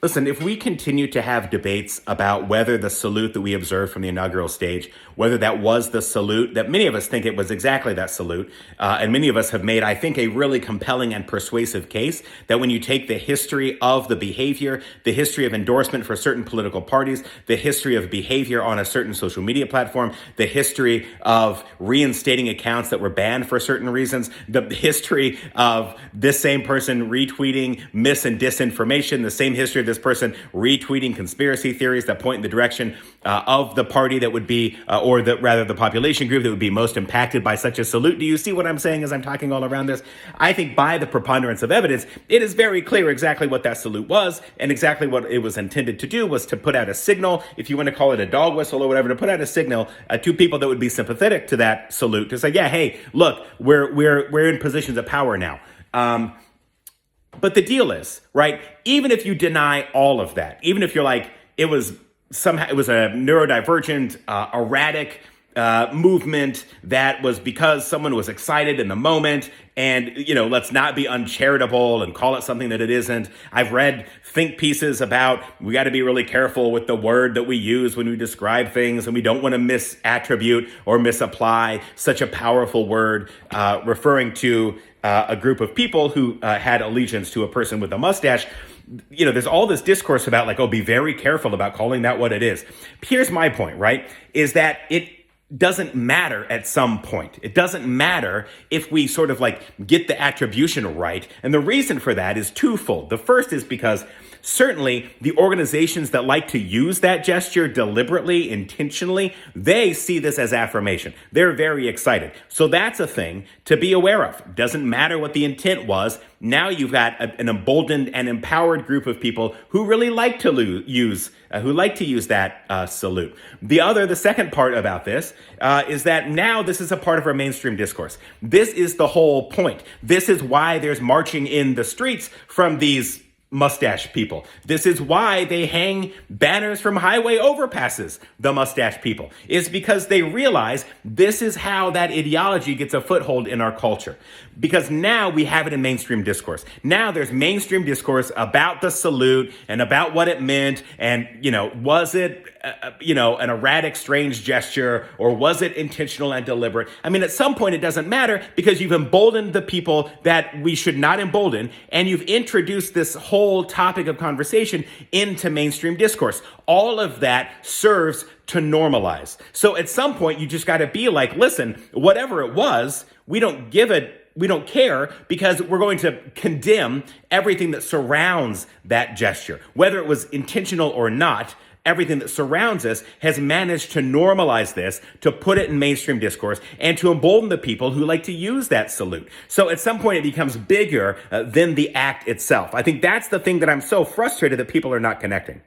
Listen, if we continue to have debates about whether the salute that we observed from the inaugural stage, whether that was the salute, that many of us think it was exactly that salute, and many of us have made, I think, a really compelling and persuasive case that when you take the history of the behavior, the history of endorsement for certain political parties, the history of behavior on a certain social media platform, the history of reinstating accounts that were banned for certain reasons, the history of this same person retweeting mis and disinformation, the same history of this person retweeting conspiracy theories that point in the direction of the party that would be, rather the population group that would be most impacted by such a salute. Do you see what I'm saying as I'm talking all around this? I think by the preponderance of evidence, it is very clear exactly what that salute was, and exactly what it was intended to do was to put out a signal, if you want to call it a dog whistle or whatever, to put out a signal to people that would be sympathetic to that salute, to say, yeah, hey, look, we're in positions of power now. But the deal is, right, even if you deny all of that, even if you're like, it was a neurodivergent, erratic movement that was because someone was excited in the moment, and, let's not be uncharitable and call it something that it isn't. I've read think pieces about we got to be really careful with the word that we use when we describe things, and we don't want to misattribute or misapply such a powerful word, referring to a group of people who had allegiance to a person with a mustache. There's all this discourse about be very careful about calling that what it is. Here's my point, right? Is that it doesn't matter at some point. It doesn't matter if we sort of get the attribution right. And the reason for that is twofold. The first is because certainly the organizations that like to use that gesture deliberately, intentionally, they see this as affirmation. They're very excited. So that's a thing to be aware of. Doesn't matter what the intent was. Now you've got an emboldened and empowered group of people who really like to use that salute. The second part about this is that now this is a part of our mainstream discourse. This is the whole point. This is why there's marching in the streets from these mustache people. This is why they hang banners from highway overpasses, the mustache people, is because they realize this is how that ideology gets a foothold in our culture. Because now we have it in mainstream discourse. Now there's mainstream discourse about the salute and about what it meant. And, was it, an erratic, strange gesture, or was it intentional and deliberate? I mean, at some point it doesn't matter because you've emboldened the people that we should not embolden. And you've introduced this whole topic of conversation into mainstream discourse. All of that serves to normalize. So at some point you just got to be like, listen, whatever it was, we don't care because we're going to condemn everything that surrounds that gesture. Whether it was intentional or not, everything that surrounds us has managed to normalize this, to put it in mainstream discourse, and to embolden the people who like to use that salute. So at some point it becomes bigger than the act itself. I think that's the thing that I'm so frustrated that people are not connecting.